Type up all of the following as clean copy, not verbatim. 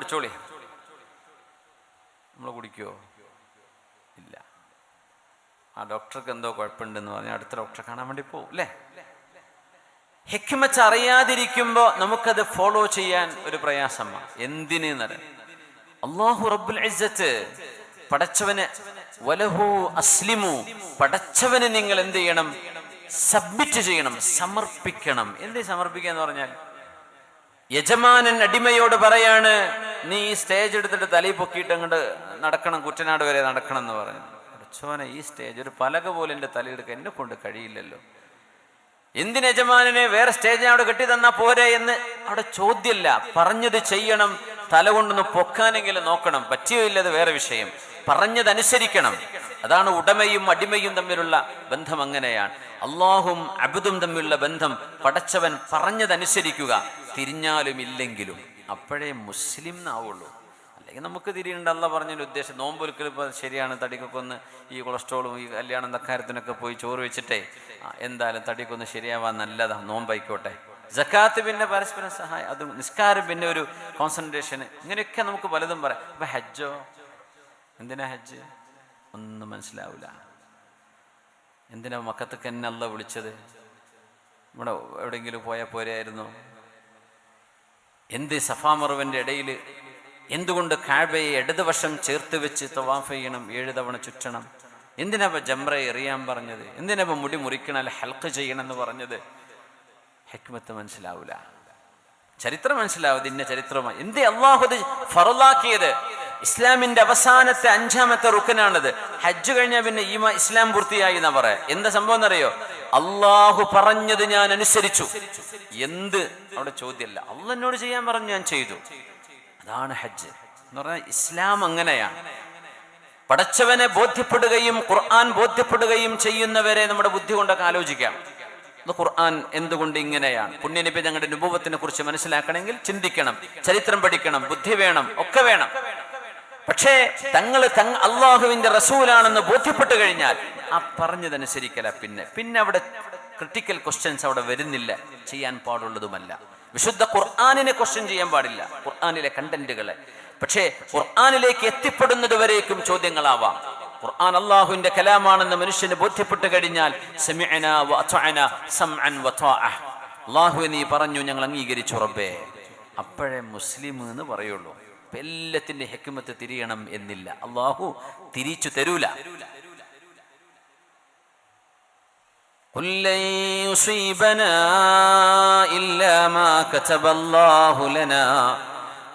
കുടിച്ചോളി. നമ്മൾ കുടിക്കുമോ? ഇല്ല. ആ ഡോക്ടർക്ക് എന്തോ കുഴപ്പമുണ്ടെന്ന് പറഞ്ഞാൽ അടുത്ത ഡോക്ടറെ കാണാൻ വേണ്ടി പോകും അല്ലേ? ഹിക്മത്ത് അറിയാതിരിക്കുമ്പോൾ നമുക്കത് ഫോളോ ചെയ്യാൻ ഒരു പ്രയാസമാണ്. എന്തിന് അല്ലാഹു റബ്ബുൽ ഇസ്സത്ത് പടച്ചവന് വലഹു അസ്ലിമു, പടച്ചവന് നിങ്ങൾ എന്ത് ചെയ്യണം? സബ്മിറ്റ് ചെയ്യണം, സമർപ്പിക്കണം. എന്ത് സമർപ്പിക്കുക എന്ന് പറഞ്ഞാൽ, യജമാനൻ അടിമയോട് പറയാണ്, നീ ഈ സ്റ്റേജ് എടുത്തിട്ട് തലയിൽ പൊക്കിയിട്ട് അങ്ങോട്ട് നടക്കണം, കുട്ടനാട് വരെ നടക്കണം എന്ന് പറഞ്ഞു. പടച്ചോനെ, ഈ സ്റ്റേജ് ഒരു പലക പോലെ എൻ്റെ തലയെടുക്കാൻ എന്നെ കൊണ്ട് കഴിയില്ലല്ലോ. എന്തിന് യജമാനെ വേറെ സ്റ്റേജ് അവിടെ കെട്ടി തന്നാ പോരെ എന്ന് അവിടെ ചോദ്യമില്ല. പറഞ്ഞത് ചെയ്യണം, തല കൊണ്ടൊന്ന് പൊക്കാനെങ്കിലും നോക്കണം. പറ്റിയോ ഇല്ലത് വേറെ വിഷയം. പറഞ്ഞതനുസരിക്കണം. അതാണ് ഉടമയും അടിമയും തമ്മിലുള്ള ബന്ധം. അങ്ങനെയാണ് അള്ളാഹും അബ്ദും തമ്മിലുള്ള ബന്ധം. പടച്ചവൻ പറഞ്ഞതനുസരിക്കുക, തിരിഞ്ഞാലും ഇല്ലെങ്കിലും. അപ്പോഴേ മുസ്ലിം ആവുള്ളൂ. അല്ലെങ്കിൽ നമുക്ക് തിരിയുണ്ട്. അല്ല പറഞ്ഞതിൻ്റെ ഉദ്ദേശം നോമ്പൊരുക്കൽ ഇപ്പോൾ ശരിയാണ്, തടിക്കൊക്കെ ഒന്ന് ഈ കൊളസ്ട്രോളും ഈ കല്യാണം തക്കാരത്തിനൊക്കെ പോയി ചോറ് വെച്ചിട്ടേ എന്തായാലും തടിക്കൊന്ന് ശരിയാവാൻ നല്ലതാണ്, നോമ്പായിക്കോട്ടെ. സക്കാത്ത് പിന്നെ പരസ്പരം സഹായം, അത് നിസ്കാരം പിന്നെ ഒരു കോൺസെൻട്രേഷന്, ഇങ്ങനെയൊക്കെ നമുക്ക് പലതും പറയാം. അപ്പം ഹജ്ജോ, എന്തിനാ ഹജ്ജ്? ഒന്നും മനസ്സിലാവില്ല. എന്തിനാ മക്കത്തൊക്കെ എന്നെ അല്ല വിളിച്ചത്? ഇവിടെ എവിടെയെങ്കിലും പോയാൽ പോരായിരുന്നു? എന്ത് സഫാ മറുവിൻ്റെ ഇടയിൽ എന്തുകൊണ്ട് കഅബയെ ഇടതുവശം ചേർത്ത് വെച്ച് തവാഫ് ചെയ്യണം, 7 തവണ ചുറ്റണം? എന്തിനാ ജംറ എറിയാൻ പറഞ്ഞത്? എന്തിനാ മുടി മുറിക്കണം, അല്ല ഹൽക്ക് ചെയ്യണം എന്ന് പറഞ്ഞത്? ഹിക്മത്ത് മനസ്സിലാവില്ല, ചരിത്രം മനസ്സിലാവും. ഇന്ന ചരിത്രമായി എന്ത് അള്ളാഹു ഫറലാക്കിയത്? ഇസ്ലാമിന്റെ അവസാനത്തെ 5ാമത്തെ റുക്കനാണിത്. ഹജ്ജ് കഴിഞ്ഞാൽ പിന്നെ ഇസ്ലാം പൂർത്തിയായി എന്നാ പറയാ. എന്താ സംഭവം എന്നറിയോ? അള്ളാഹു പറഞ്ഞത് ഞാൻ അനുസരിച്ചു. എന്ത് അവിടെ ചോദ്യമല്ല, അള്ളാഹ് എന്നോട് ചെയ്യാൻ പറഞ്ഞു, ഞാൻ ചെയ്തു. അതാണ് ഹജ്ജ് എന്ന് പറഞ്ഞാൽ. ഇസ്ലാം അങ്ങനെയാണ്. പടച്ചവനെ ബോധ്യപ്പെടുകയും ഖുർആൻ ബോധ്യപ്പെടുകയും ചെയ്യുന്നവരെ നമ്മുടെ ബുദ്ധി കൊണ്ടൊക്കെ ആലോചിക്കാം. ഖുർആൻ എന്തുകൊണ്ട് ഇങ്ങനെയാണ്? പുണ്യനബി ഞങ്ങളുടെ നുബുവത്തിനെ കുറിച്ച് മനസ്സിലാക്കണമെങ്കിൽ ചിന്തിക്കണം, ചരിത്രം പഠിക്കണം, ബുദ്ധി വേണം, ഒക്കെ വേണം. പക്ഷേ അള്ളാഹുവിന്റെ റസൂലാണെന്ന് ബോധ്യപ്പെട്ടു കഴിഞ്ഞാൽ ആ പറഞ്ഞതനുസരിക്കല. പിന്നെ അവിടെ ക്രിട്ടിക്കൽ ക്വസ്റ്റ്യൻസ് അവിടെ വരുന്നില്ല, ചെയ്യാൻ പാടുള്ളതുമല്ല. വിശുദ്ധ ഖുർആനിനെ ക്വസ്റ്റ്യൻ ചെയ്യാൻ പാടില്ല, ഖുർആനിലെ കണ്ടന്റുകളെ. പക്ഷേ ഖുർആനിലേക്ക് എത്തിപ്പെടുന്നത് വരേക്കും ചോദ്യങ്ങളാവാം. ഖുർആൻ അള്ളാഹുവിന്റെ കലാമാണെന്ന് മനുഷ്യന് ബോധ്യപ്പെട്ടു കഴിഞ്ഞാൽ സമിഅന വഅതഅന സമഅൻ വതഅഹ, അള്ളാഹു നീ പറഞ്ഞു, ഞങ്ങൾ അംഗീകരിച്ചു റബ്ബേ, അപ്പോഴേ മുസ്ലിം എന്ന് പറയുള്ളൂ. എല്ലാത്തിന്റെ ഹിക്മത്ത് തിരിയണം എന്നില്ല, അള്ളാഹു തിരിച്ചു തരൂല. ഖുൽ ലൻ യുസീബനാ ഇല്ലാ മാ കതബല്ലാഹു ലനാ,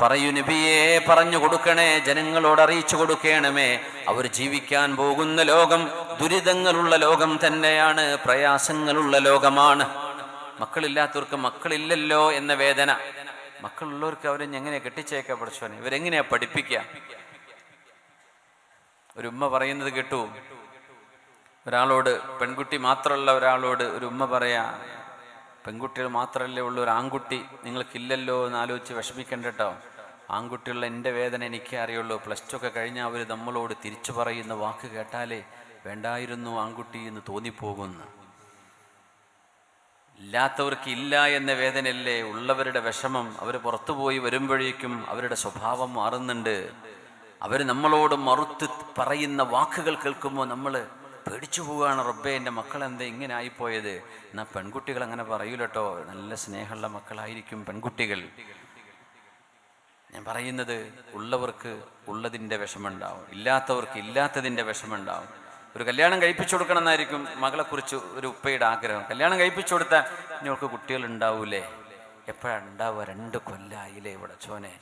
പറയൂ നബിയേ, പറഞ്ഞു കൊടുക്കണേ, ജനങ്ങളോട് അറിയിച്ചു കൊടുക്കണമേ. അവർ ജീവിക്കാൻ പോകുന്ന ലോകം ദുരിതങ്ങളുള്ള ലോകം തന്നെയാണ്, പ്രയാസങ്ങളുള്ള ലോകമാണ്. മക്കളില്ലാത്തവർക്ക് മക്കളില്ലല്ലോ എന്ന വേദന, മക്കളുള്ളവർക്ക് അവരെ എങ്ങനെയാ കെട്ടിച്ചേക്കാ പഠിച്ചോനെ, ഇവരെങ്ങനെയാ പഠിപ്പിക്കുക? ഒരു ഉമ്മ പറയുന്നത് കേട്ടു. ഒരാളോട്, പെൺകുട്ടി മാത്രമല്ല ഒരാളോട് ഒരു ഉമ്മ പറയാ, പെൺകുട്ടികൾ മാത്രമല്ലേ ഉള്ളൂ, ഒരു ആൺകുട്ടി നിങ്ങൾക്കില്ലല്ലോ എന്ന് ആലോചിച്ച് വിഷമിക്കണ്ട കേട്ടോ. ആൺകുട്ടികളുടെ എൻ്റെ വേദന എനിക്കേ അറിയുള്ളൂ. +2 ഒക്കെ കഴിഞ്ഞാൽ അവർ നമ്മളോട് തിരിച്ചു പറയുന്ന വാക്ക് കേട്ടാലേ വേണ്ടായിരുന്നു ആൺകുട്ടി എന്ന് തോന്നിപ്പോകുന്നു. ഇല്ലാത്തവർക്ക് ഇല്ല എന്ന വേദനയല്ലേ, ഉള്ളവരുടെ വിഷമം. അവർ പുറത്തുപോയി വരുമ്പോഴേക്കും അവരുടെ സ്വഭാവം മാറുന്നുണ്ട്. അവർ നമ്മളോട് മറുത്ത് പറയുന്ന വാക്കുകൾ കേൾക്കുമ്പോൾ നമ്മൾ പേടിച്ചു പോവുകയാണ്. റബ്ബേ, എൻ്റെ മക്കളെന്താ ഇങ്ങനെ ആയിപ്പോയത്? എന്നാൽ പെൺകുട്ടികൾ അങ്ങനെ പറയൂല കേട്ടോ, നല്ല സ്നേഹമുള്ള മക്കളായിരിക്കും പെൺകുട്ടികൾ. ഞാൻ പറയുന്നത്, ഉള്ളവർക്ക് ഉള്ളതിൻ്റെ വിഷമമുണ്ടാവും, ഇല്ലാത്തവർക്ക് ഇല്ലാത്തതിൻ്റെ വിഷമമുണ്ടാവും. ഒരു കല്യാണം കഴിപ്പിച്ചു കൊടുക്കണം എന്നായിരിക്കും മകളെക്കുറിച്ച് ഒരു ഉപ്പയുടെ ആഗ്രഹം. കല്യാണം കഴിപ്പിച്ചു കൊടുത്താൽ ഇനിയൊക്കെ കുട്ടികൾ ഉണ്ടാവൂലേ? എപ്പോഴാണ് ഉണ്ടാവുക? 2 കൊല്ലായില്ലേ ഇവിടെ ചോനെ.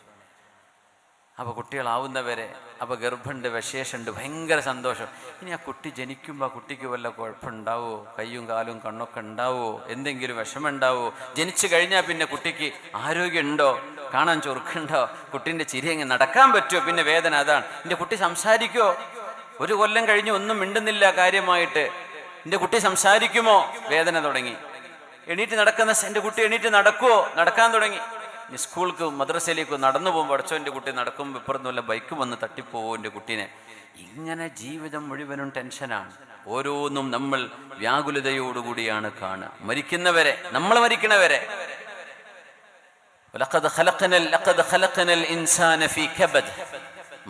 അപ്പോൾ കുട്ടികളാവുന്നവരെ, അപ്പോൾ ഗർഭമുണ്ട്, വിശേഷമുണ്ട്, ഭയങ്കര സന്തോഷം. ഇനി ആ കുട്ടി ജനിക്കുമ്പോൾ ആ കുട്ടിക്ക് വല്ല കുഴപ്പമുണ്ടാവോ? കയ്യും കാലും കണ്ണൊക്കെ ഉണ്ടാവോ? എന്തെങ്കിലും വിഷമമുണ്ടാവോ? ജനിച്ചു കഴിഞ്ഞാൽ പിന്നെ കുട്ടിക്ക് ആരോഗ്യമുണ്ടോ? കാണാൻ ചൊറുക്കുണ്ടോ? കുട്ടീൻ്റെ ചിരി എങ്ങനെ നടക്കാൻ പറ്റുമോ? പിന്നെ വേദന അതാണ്. എൻ്റെ കുട്ടി സംസാരിക്കുമോ? 1 കൊല്ലം കഴിഞ്ഞ് ഒന്നും മിണ്ടുന്നില്ല കാര്യമായിട്ട്. എൻ്റെ കുട്ടി സംസാരിക്കുമോ? വേദന തുടങ്ങി. എണീറ്റ് നടക്കുന്ന എൻ്റെ കുട്ടി എണീറ്റ് നടക്കുമോ? നടക്കാൻ തുടങ്ങി. ഇനി സ്കൂൾക്ക് മദ്രസയിലേക്ക് നടന്നു പോകുമ്പോൾ അടച്ചോ, എൻ്റെ കുട്ടി നടക്കുമ്പോൾ ഇപ്പുറത്തുള്ള ബൈക്ക് വന്ന് തട്ടിപ്പോവോ എൻ്റെ കുട്ടീനെ? ഇങ്ങനെ ജീവിതം മുഴുവനും ടെൻഷനാണ്. ഓരോന്നും നമ്മൾ വ്യാകുലതയോടുകൂടിയാണ് കാണുക. മരിക്കുന്നവരെ, നമ്മൾ മരിക്കണവരെ. ലഖദ് ഖലഖനൽ ഇൻസാന ഫീ കബദ്.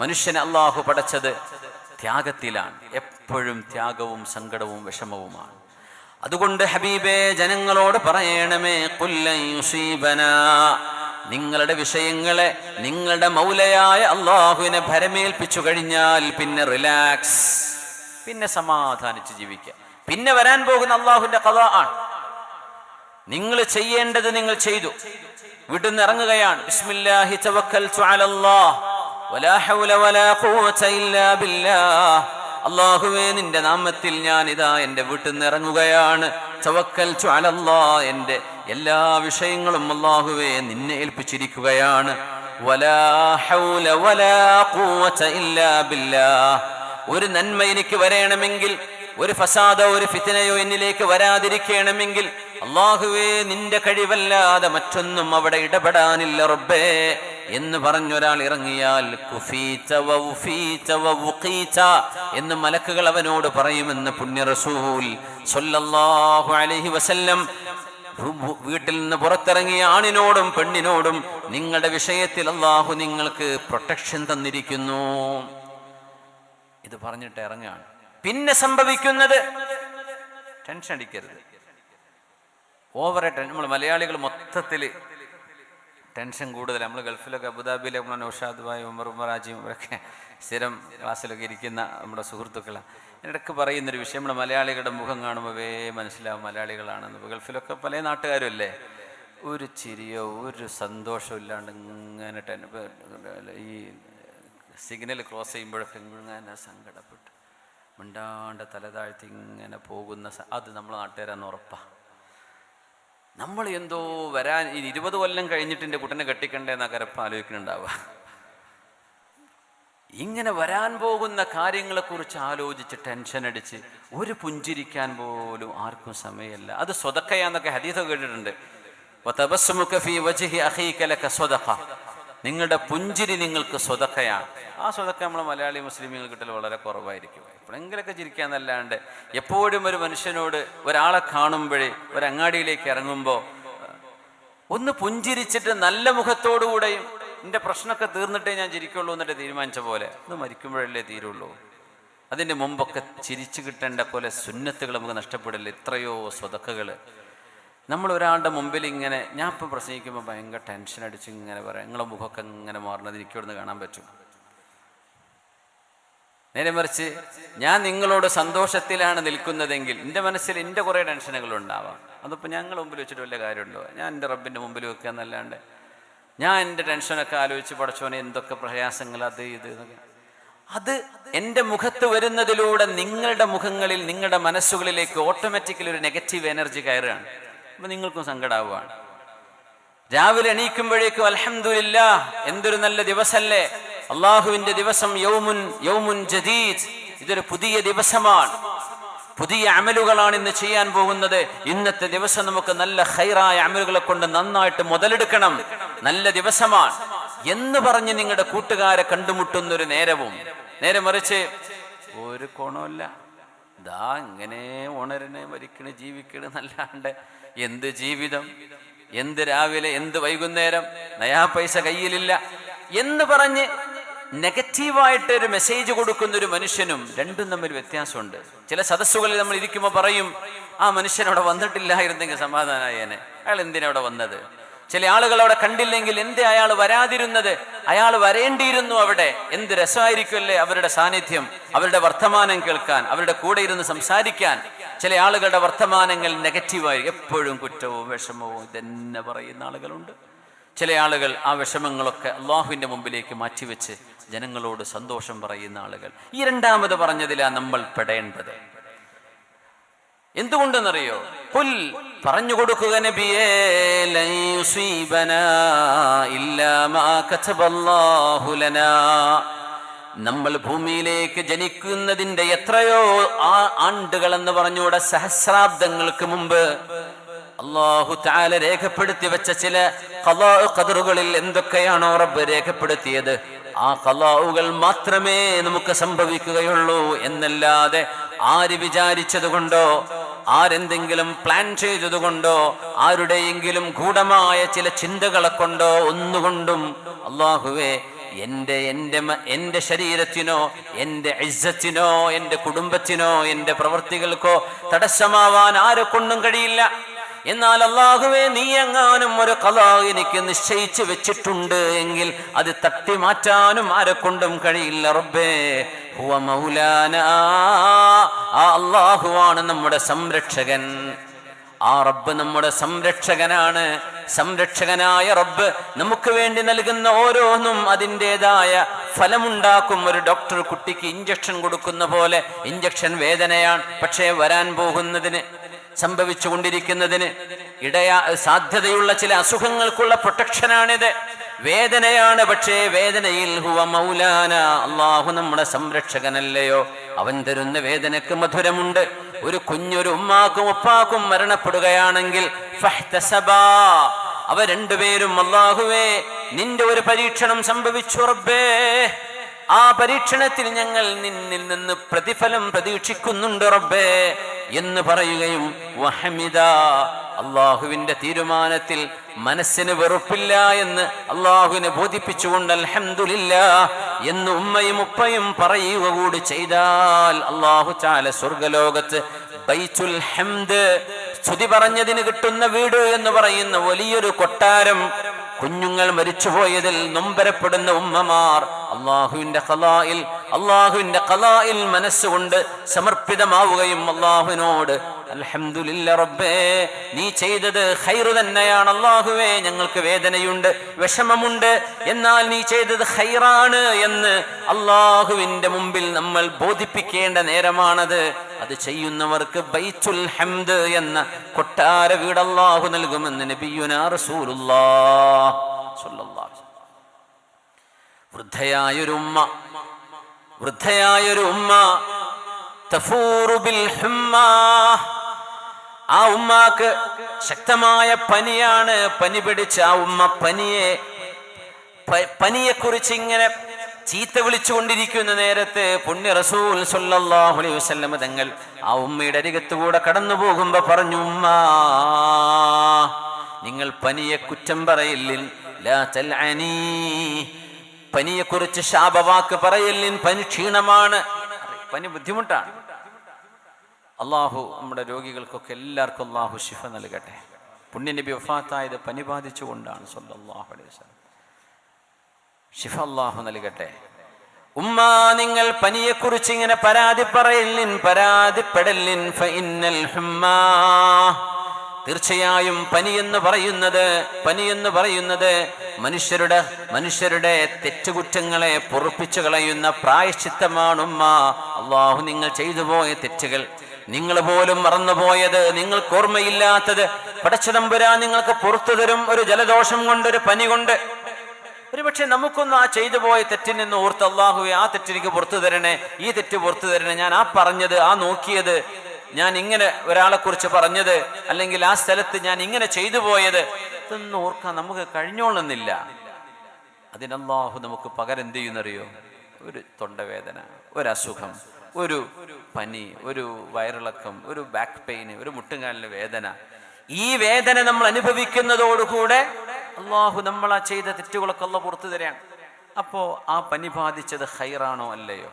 മനുഷ്യനെ അല്ലാഹു പടച്ചത് ത്യാഗത്തിലാണ്. എപ്പോഴും ത്യാഗവും സങ്കടവും വിഷമവുമാണ്. അതുകൊണ്ട് ഹബീബേ, ജനങ്ങളോട് പറയണമേ, ഖുല്ലൻ യുസീബനാ, നിങ്ങളുടെ വിഷയങ്ങളെ നിങ്ങളുടെ മൗലയായ അള്ളാഹുവിനെ ഭരമേൽപ്പിച്ചു കഴിഞ്ഞാൽ പിന്നെ റിലാക്സ്, പിന്നെ സമാധാനിച്ച് ജീവിക്കാം. പിന്നെ വരാൻ പോകുന്ന അള്ളാഹുവിന്റെ ഖദാ ആണ്. നിങ്ങൾ ചെയ്യേണ്ടത് നിങ്ങൾ ചെയ്തു, വീട്ടിൽ ഇറങ്ങുകയാണ്. ബിസ്മില്ലാഹി തവക്കൽതു അലല്ലാഹ് വലാ ഹൗല വലാ ഖുവത ഇല്ലാ ബില്ലാഹ്. അല്ലാഹുവേ, നിന്റെ നാമത്തിൽ ഞാൻ ഇതാ എൻ്റെ വീട്ടിൽ നിന്ന് ഇറങ്ങുകയാണ്. തവക്കൽതു അലല്ലാഹ്, എൻ്റെ എല്ലാ വിഷയങ്ങളും അല്ലാഹുവേ നിന്നെ ഏൽപ്പിച്ചിരിക്കുകയാണ്. വലാ ഹൗല വലാ ഖുവത ഇല്ലാ ബില്ലാഹ്. ഒരു നന്മ എനിക്ക് വരണമെങ്കിൽ, ഒരു ഫസാദോ ഒരു ഫിത്നയോ എന്നിലേക്ക് വരാതിരിക്കണമെങ്കിൽ അല്ലാഹുവേ നിന്റെ കഴിവല്ലാതെ മറ്റൊന്നും അവിടെ ഇടപെടാനില്ല റബ്ബേ എന്ന് പറഞ്ഞൊരാൾ ഇറങ്ങിയാൽ കുഫീത വഉഫീത വഉഖീത എന്ന് മലക്കുകൾ അവനോട് പറയുമെന്ന് പുണ്യ റസൂൽ സ്വല്ലല്ലാഹു അലൈഹി വസല്ലം. വീട്ടിൽ നിന്ന് പുറത്തിറങ്ങിയ ആണിനോടും പെണ്ണിനോടും നിങ്ങളുടെ വിഷയത്തിൽ അല്ലാഹു നിങ്ങൾക്ക് പ്രൊട്ടക്ഷൻ തന്നിരിക്കുന്നു. ഇത് പറഞ്ഞിട്ട് ഇറങ്ങുകയാണ്. പിന്നെ സംഭവിക്കുന്നത്, ടെൻഷൻ അടിക്കരുത്. ഓവറായിട്ട് നമ്മൾ മലയാളികൾ മൊത്തത്തിൽ ടെൻഷൻ കൂടുതൽ. നമ്മൾ ഗൾഫിലൊക്കെ അബുദാബിയിലെ നൗഷാദ് ഭായ്, ഉമർ റാജിയും ഇവരൊക്കെ സ്ഥിരം ക്ലാസ്സിലൊക്കെ ഇരിക്കുന്ന നമ്മുടെ സുഹൃത്തുക്കളാണ്. ഇടയ്ക്ക് പറയുന്നൊരു വിഷയം, നമ്മുടെ മലയാളികളുടെ മുഖം കാണുമ്പോൾ മനസ്സിലാവും മലയാളികളാണെന്ന്. ഗൾഫിലൊക്കെ പല നാട്ടുകാരും അല്ലേ, ഒരു ചിരിയോ ഒരു സന്തോഷവും ഇല്ലാണ്ട് ഇങ്ങനെ ഈ സിഗ്നൽ ക്രോസ് ചെയ്യുമ്പോഴൊക്കെ ഇങ്ങനെ സങ്കടപ്പെട്ട് മിണ്ടാണ്ട് തലതാഴ്ത്തി ഇങ്ങനെ പോകുന്ന അത് നമ്മളെ നാട്ടുകാരാന്ന് ഉറപ്പാണ്. നമ്മൾ എന്തോ വരാൻ 20 കൊല്ലം കഴിഞ്ഞിട്ട് എൻ്റെ കുട്ടനെ കെട്ടിക്കണ്ടേന്നാ കരപ്പം ആലോചിക്കുന്നുണ്ടാവുക. ഇങ്ങനെ വരാൻ പോകുന്ന കാര്യങ്ങളെക്കുറിച്ച് ആലോചിച്ച് ടെൻഷൻ അടിച്ച് ഒരു പുഞ്ചിരിക്കാൻ പോലും ആർക്കും സമയമല്ല. അത് സ്വതക്കയാന്നൊക്കെ ഹദീസ് കേട്ടിട്ടുണ്ട്. വതബസ്സുമുക ഫീ വജ്ഹി അഖീക ലക സ്വദഖ, നിങ്ങളുടെ പുഞ്ചിരി നിങ്ങൾക്ക് സ്വതക്കയാണ്. ആ സ്വതക്ക നമ്മൾ മലയാളി മുസ്ലിമീങ്ങൾ കിട്ടൽ വളരെ കുറവായിരിക്കും. എപ്പോഴെങ്കിലൊക്കെ ചിരിക്കാന്നല്ലാണ്ട് എപ്പോഴും ഒരു മനുഷ്യനോട്, ഒരാളെ കാണുമ്പോഴേ, ഒരങ്ങാടിയിലേക്ക് ഇറങ്ങുമ്പോൾ ഒന്ന് പുഞ്ചിരിച്ചിട്ട് നല്ല മുഖത്തോടുകൂടെയും എൻ്റെ പ്രശ്നമൊക്കെ തീർന്നിട്ടേ ഞാൻ ചിരിക്കുള്ളൂ എന്നിട്ട് തീരുമാനിച്ച പോലെ, അത് മരിക്കുമ്പോഴല്ലേ തീരുള്ളൂ. അതിൻ്റെ മുമ്പൊക്കെ ചിരിച്ചു കിട്ടേണ്ട പോലെ സുന്നത്തുകൾ നമുക്ക് നഷ്ടപ്പെടില്ല. എത്രയോ സ്വതക്കകൾ നമ്മൾ ഒരാളുടെ മുമ്പിൽ ഇങ്ങനെ, ഞാൻ ഇപ്പം പ്രസംഗിക്കുമ്പോൾ ഭയങ്കര ടെൻഷൻ അടിച്ച് ഇങ്ങനെ പറയാം, നിങ്ങളുടെ മുഖമൊക്കെ ഇങ്ങനെ മാറുന്നത് എനിക്ക് ഇവിടുന്ന് കാണാൻ പറ്റും. നേരെ മറിച്ച് ഞാൻ നിങ്ങളോട് സന്തോഷത്തിലാണ് നിൽക്കുന്നതെങ്കിൽ എൻ്റെ മനസ്സിൽ എൻ്റെ കുറേ ടെൻഷനുകൾ ഉണ്ടാവാം. അതിപ്പോൾ ഞങ്ങൾ മുമ്പിൽ വെച്ചിട്ട് വലിയ കാര്യമുണ്ടോ? ഞാൻ എൻ്റെ റബ്ബിൻ്റെ മുമ്പിൽ വെക്കുക എന്നല്ലാണ്ട് ഞാൻ എൻ്റെ ടെൻഷനൊക്കെ ആലോചിച്ച് പഠിച്ചോനെ എന്തൊക്കെ പ്രയാസങ്ങൾ അത് ഇത് എന്നൊക്കെ, അത് എൻ്റെ മുഖത്ത് വരുന്നതിലൂടെ നിങ്ങളുടെ മുഖങ്ങളിൽ, നിങ്ങളുടെ മനസ്സുകളിലേക്ക് ഓട്ടോമാറ്റിക്കലി ഒരു നെഗറ്റീവ് എനർജി കയറുകയാണ്. അപ്പം നിങ്ങൾക്കും സങ്കടാവുകയാണ്. രാവിലെ എണീക്കുമ്പോഴേക്കും അൽഹംദുലില്ലാഹ്, എന്തൊരു നല്ല ദിവസമല്ലേ, അള്ളാഹുവിന്റെ ദിവസം, യൗമുൻ ജദീദ്, ഇതൊരു പുതിയ ദിവസമാണ്, പുതിയ അമലുകളാണ് ഇന്ന് ചെയ്യാൻ പോകുന്നത്. ഇന്നത്തെ ദിവസം നമുക്ക് നല്ല ഖൈറായ അമലുകളെ കൊണ്ട് നന്നായിട്ട് മുതലെടുക്കണം, നല്ല ദിവസമാണ് എന്ന് പറഞ്ഞ് നിങ്ങളുടെ കൂട്ടുകാരെ കണ്ടുമുട്ടുന്നൊരു നേരവും. നേരെ മറിച്ച് ഒരു കോണമല്ല, ദാ ഇങ്ങനെ ഉണരണ് മരിക്കണ് ജീവിക്കണ് നല്ലാണ്ട് എന്ത് ജീവിതം, എന്ത് രാവിലെ, എന്ത് വൈകുന്നേരം, നയാ പൈസ കയ്യിലില്ല എന്ന് പറഞ്ഞ് നെഗറ്റീവായിട്ട് ഒരു മെസ്സേജ് കൊടുക്കുന്ന ഒരു മനുഷ്യനും രണ്ടും തമ്മിൽ വ്യത്യാസമുണ്ട്. ചില സദസ്സുകളിൽ നമ്മൾ ഇരിക്കുമ്പോൾ പറയും, ആ മനുഷ്യൻ അവിടെ വന്നിട്ടില്ലായിരുന്നെങ്കിൽ സമാധാനായേനെ, അയാൾ എന്തിനാ അവിടെ വന്നത്? ചില ആളുകൾ അവിടെ കണ്ടില്ലെങ്കിൽ എന്തേ അയാൾ വരാതിരുന്നത്? അയാൾ വരേണ്ടിയിരുന്നു അവിടെ. എന്ത് രസമായിരിക്കുമല്ലേ അവരുടെ സാന്നിധ്യം, അവരുടെ വർത്തമാനം കേൾക്കാൻ, അവരുടെ കൂടെ ഇരുന്ന് സംസാരിക്കാൻ. ചില ആളുകളുടെ വർത്തമാനങ്ങൾ നെഗറ്റീവായി, എപ്പോഴും കുറ്റവും വിഷമവും ഇതന്നെ പറയുന്ന ആളുകളുണ്ട്. ചില ആളുകൾ ആ വിഷമങ്ങളൊക്കെ അള്ളാഹുവിൻ്റെ മുമ്പിലേക്ക് മാറ്റിവെച്ച് ജനങ്ങളോട് സന്തോഷം പറയുന്ന ആളുകൾ. ഈ രണ്ടാമത് പറഞ്ഞതിലാ നമ്മൾ പെടേണ്ടത്. എന്തുകൊണ്ടെന്നറിയോ? ഖുൽ, പറഞ്ഞു കൊടുക്കുക നബിയേ, ലൻ യുസീബനാ ഇല്ലാ മാ കതബല്ലാഹു ലനാ. നമ്മൾ ഭൂമിയിലേക്ക് ജനിക്കുന്നതിന്റെ എത്രയോ ആണ്ടുകൾ എന്ന് പറഞ്ഞൂടെ, സഹസ്രാബ്ദങ്ങൾക്ക് മുമ്പ് അല്ലാഹു തആല രേഖപ്പെടുത്തി വെച്ച ചില ഖദറുകളിൽ എന്തൊക്കെയാണോ റബ്ബ് രേഖപ്പെടുത്തിയത്, ആ ഖലാഉകൾ മാത്രമേ നമുക്ക് സംഭവിക്കുകയുള്ളൂ എന്നല്ലാതെ ആര് വിചാരിച്ചത് കൊണ്ടോ ആരെന്തെങ്കിലും പ്ലാൻ ചെയ്തതുകൊണ്ടോ ആരുടെയെങ്കിലും ഗൂഢമായ ചില ചിന്തകളെ കൊണ്ടോ ഒന്നുകൊണ്ടും അല്ലാഹുവേ എന്റെ ശരീരത്തിനോ എന്റെ ഇസ്സത്തിനോ എന്റെ കുടുംബത്തിനോ എന്റെ പ്രവൃത്തികൾക്കോ തടസ്സമാവാൻ ആരെ കൊണ്ടും കഴിയില്ല. എന്നാൽ അല്ലാഹുവേ, നീ എങ്ങാനും ഒരു ഖളാ എനിക്ക് നിശ്ചയിച്ചു വെച്ചിട്ടുണ്ട് എങ്കിൽ അത് തട്ടി മാറ്റാനും ആരെ കൊണ്ടും കഴിയില്ല. റബ്ബേ ഹുവ മൗലാനാ, ആ അല്ലാഹുവാണ് നമ്മുടെ സംരക്ഷകൻ. ആ റബ്ബ് നമ്മുടെ സംരക്ഷകനാണ്. സംരക്ഷകനായ റബ്ബ് നമുക്ക് വേണ്ടി നൽകുന്ന ഓരോന്നും അതിൻ്റെതായ ഫലമുണ്ടാക്കും. ഒരു ഡോക്ടർ കുട്ടിക്ക് ഇഞ്ചക്ഷൻ കൊടുക്കുന്ന പോലെ ഇഞ്ചക്ഷൻ വേദനയാണ്, പക്ഷേ വരാൻ പോകുന്നതിന് സംഭവിച്ചു കൊണ്ടിരിക്കുന്നതിന് സാധ്യതയുള്ള ചില അസുഖങ്ങൾക്കുള്ള പ്രൊട്ടക്ഷനാണിത്. വേദനയാണ്, പക്ഷേ വേദനയിൽ ഹുവ മൗലാന, അല്ലാഹു നമ്മുടെ സംരക്ഷകനല്ലയോ? അവൻ തരുന്ന വേദനക്ക് മധുരമുണ്ട്. ഒരു കുഞ്ഞൊരു ഉമ്മാക്കും ഉപ്പാക്കും മരണപ്പെടുകയാണെങ്കിൽ ഫഹ്തസബാ, അവ രണ്ടുപേരും അല്ലാഹുവേ നിന്റെ ഒരു പരീക്ഷണം സംഭവിച്ചു റബ്ബേ, ആ പരീക്ഷണത്തിൽ ഞങ്ങൾ നിന്നിൽ നിന്ന് പ്രതിഫലം പ്രതീക്ഷിക്കുന്നുണ്ട് റബ്ബേ എന്ന് പറയുകയും വഹമിദ, അള്ളാഹുവിന്റെ തീരുമാനത്തിൽ മനസ്സിന് വെറുപ്പില്ല എന്ന് അള്ളാഹുവിനെ ബോധിപ്പിച്ചുകൊണ്ട് അൽഹംദുലില്ലാഹ് എന്ന് ഉമ്മയും ഉപ്പയും പറയുക കൂടി ചെയ്താൽ അള്ളാഹു തആല സ്വർഗലോകത്ത് ബൈത്തുൽ ഹംദ്, സ്തുതി പറഞ്ഞതിന് കിട്ടുന്ന വീട് എന്ന് പറയുന്ന വലിയൊരു കൊട്ടാരം, കുഞ്ഞുങ്ങൾ മരിച്ചുപോയതിൽ നൊമ്പരപ്പെടുന്ന ഉമ്മമാർ അള്ളാഹുവിന്റെ ഖളാഇൽ മനസ്സുകൊണ്ട് സമർപ്പിതമാവുകയും അള്ളാഹുവിനോട് അൽഹംദുലില്ലാഹ് റബ്ബേ, നീ ചെയ്തത് ഖൈറ് തന്നെയാണ് അള്ളാഹുവേ, ഞങ്ങൾക്ക് വേദനയുണ്ട്, വിഷമമുണ്ട്, എന്നാൽ നീ ചെയ്തത് ഖൈറാണ് എന്ന് അള്ളാഹുവിന്റെ മുമ്പിൽ നമ്മൾ ബോധിപ്പിക്കേണ്ട നേരമാണത്. അത് ചെയ്യുന്നവർക്ക് ബൈത്തുൽ ഹംദ് എന്ന കൊട്ടാര വീട് അല്ലാഹു നൽകുമെന്ന് നബിയുനാ റസൂലുള്ളാഹി സ്വല്ലല്ലാഹു അലൈഹി വസല്ലം. വൃദ്ധയായൊരു ഉമ്മ തഫൂറു ബിൽ ഹുമ്മാ, ആ ഉമ്മാക്ക് ശക്തമായ പനിയാണ്. പനി പിടിച്ച ആ ഉമ്മ പനിയെക്കുറിച്ച് ഇങ്ങനെ ചീത്ത വിളിച്ചുകൊണ്ടിരിക്കുന്ന നേരത്ത് പുണ്യ റസൂൽ സ്വല്ലല്ലാഹു അലൈഹി വസല്ലം തങ്ങൾ ആ ഉമ്മയുടെ അരികത്തുകൂടെ കടന്നു പോകുമ്പോ പറഞ്ഞു, ഉമ്മാ, നിങ്ങൾ പനിയെ കുറ്റം പറയില്ലിൻ, ലാ തൽഅനീ, പനിയെക്കുറിച്ച് ശാപവാക്ക് പറയില്ലിൻ, പനി ക്ഷീണമാണ്, പനി ബുദ്ധിമുട്ടാണ്. അള്ളാഹു നമ്മുടെ രോഗികൾക്കൊക്കെ എല്ലാവർക്കും അള്ളാഹു ശിഫ നൽകട്ടെ. പുണ്യനബി വഫാത്തായത് പനി ബാധിച്ചുകൊണ്ടാണ് സ്വല്ലല്ലാഹു അലൈഹി വസല്ലം. ശിഫ അള്ളാഹു നൽകട്ടെ. ഉമ്മ, നിങ്ങൾ പനിയെക്കുറിച്ച് ഇങ്ങനെ പരാതിപ്പെടലിൻ ഫഇന്നൽ ഹുമ്മാ, തീർച്ചയായും പനി എന്ന് പറയുന്നത് മനുഷ്യരുടെ തെറ്റുകുറ്റങ്ങളെ പൊറുപ്പിച്ചു കളയുന്ന പ്രായശ്ചിത്തമാണ് ഉമ്മ. അള്ളാഹു നിങ്ങൾ ചെയ്തു പോയ തെറ്റുകൾ, നിങ്ങൾ പോലും മറന്നുപോയത്, നിങ്ങൾക്ക് ഓർമ്മയില്ലാത്തത് പടച്ചതമ്പുരാൻ നിങ്ങൾക്ക് പുറത്തു തരും. ഒരു ജലദോഷം കൊണ്ട്, ഒരു പനി കൊണ്ട്. ഒരു പക്ഷെ നമുക്കൊന്നും ആ ചെയ്തു പോയ തെറ്റിൽ നിന്ന് ഓർത്ത് അല്ലാഹുവേ ആ തെറ്റെനിക്ക് പുറത്തു തരണേ, ഈ തെറ്റ് പുറത്തു തരണേ, ഞാൻ ആ പറഞ്ഞത്, ആ നോക്കിയത്, ഞാൻ ഇങ്ങനെ ഒരാളെ കുറിച്ച് പറഞ്ഞത്, അല്ലെങ്കിൽ ആ സ്ഥലത്ത് ഞാൻ ഇങ്ങനെ ചെയ്തു പോയത്, ഇതൊന്നും ഓർക്കാൻ നമുക്ക് കഴിഞ്ഞോളുന്നില്ല. അതിനല്ലാഹു നമുക്ക് പകരം എന്ത് ചെയ്യുന്നറിയോ? ഒരു തൊണ്ടവേദന, ഒരു അസുഖം, ഒരു പനി, ഒരു വയറിളക്കം, ഒരു ബാക്ക് പെയിന്, ഒരു മുട്ടുകാലിന് വേദന. ഈ വേദന നമ്മൾ അനുഭവിക്കുന്നതോടുകൂടെ അള്ളാഹു നമ്മൾ ആ ചെയ്ത തെറ്റുകളൊക്കെ അള്ളാഹു പുറത്തു തരാണ്. അപ്പോ ആ പനി ബാധിച്ചത് ഖൈറാണോ അല്ലയോ?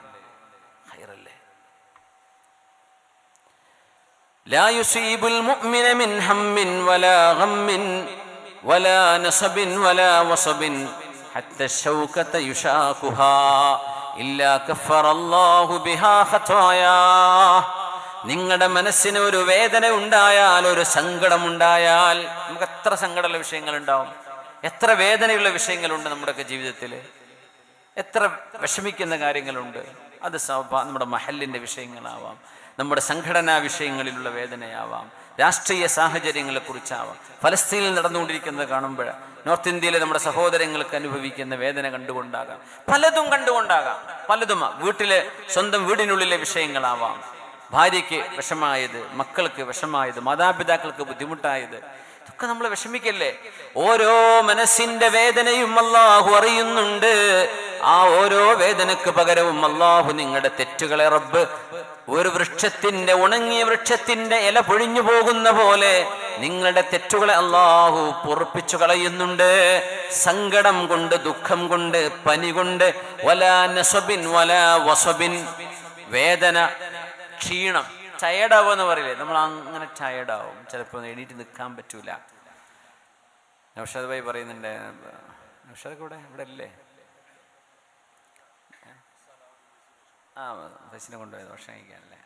ഖൈറല്ലേ. ലാ യുസീബുൽ മുഅ്മിന മിൻ ഹമ്മിൻ വലാ ഗമ്മിൻ വലാ നസബിൻ വലാ വസബിൻ ഹത്താ ശൗകത യുശാഖുഹാ ഇല്ലാ കഫറല്ലാഹു ബിഹാ ഖതായാ. നിങ്ങളുടെ മനസ്സിന് ഒരു വേദന ഉണ്ടായാൽ, ഒരു സങ്കടമുണ്ടായാൽ, നമുക്ക് എത്ര സങ്കടമുള്ള വിഷയങ്ങൾ ഉണ്ടാവും, എത്ര വേദനയുള്ള വിഷയങ്ങളുണ്ട് നമ്മുടെയൊക്കെ ജീവിതത്തിൽ, എത്ര വിഷമിക്കുന്ന കാര്യങ്ങളുണ്ട്. അത് നമ്മുടെ മഹലിന്റെ വിഷയങ്ങളാവാം, നമ്മുടെ സംഘടനാ വിഷയങ്ങളിലുള്ള വേദനയാവാം, രാഷ്ട്രീയ സാഹചര്യങ്ങളെ കുറിച്ചാവാം, ഫലസ്തീനിൽ നടന്നുകൊണ്ടിരിക്കുന്നത് കാണുമ്പോൾ നോർത്ത് ഇന്ത്യയിലെ നമ്മുടെ സഹോദരങ്ങൾക്ക് അനുഭവിക്കുന്ന വേദന കണ്ടുകൊണ്ടാകാം, പലതും കണ്ടുകൊണ്ടാകാം, പലതും വീട്ടിലെ സ്വന്തം വീടിനുള്ളിലെ വിഷയങ്ങളാവാം, ഭാര്യയ്ക്ക് വിഷമായത്, മക്കൾക്ക് വിഷമായത്, മാതാപിതാക്കൾക്ക് ബുദ്ധിമുട്ടായത്, ഇതൊക്കെ നമ്മൾ വിഷമിക്കല്ലേ. ഓരോ മനസ്സിന്റെ വേദനയും അല്ലാഹു അറിയുന്നുണ്ട്. ആ ഓരോ വേദനക്ക് പകരവും അള്ളാഹു നിങ്ങളുടെ തെറ്റുകളെ റബ്ബ് ഒരു വൃക്ഷത്തിന്റെ ഉണങ്ങിയ വൃക്ഷത്തിന്റെ ഇല പൊഴിഞ്ഞു പോകുന്ന പോലെ നിങ്ങളുടെ തെറ്റുകളെ അള്ളാഹു പൊറുപ്പിച്ചു കളയുന്നുണ്ട്. സങ്കടം കൊണ്ട്, ദുഃഖം കൊണ്ട്, പനി കൊണ്ട്, വലാ നസബിൻ വലാ വസബിൻ, വേദന, ക്ഷീണം, ടയർഡാവുക എന്ന് പറയില്ലേ, നമ്മൾ അങ്ങനെ ടയർഡാവും, ചിലപ്പോൾ എണീറ്റ് നിൽക്കാൻ പറ്റൂല. നൗഷാദ് ഭായി പറയുന്നുണ്ട്, നൗഷാദ് ഇവിടെ അല്ലേ? ഫസിനെ കൊണ്ടുപോയത് ഭക്ഷണം കഴിക്കാനല്ലേ?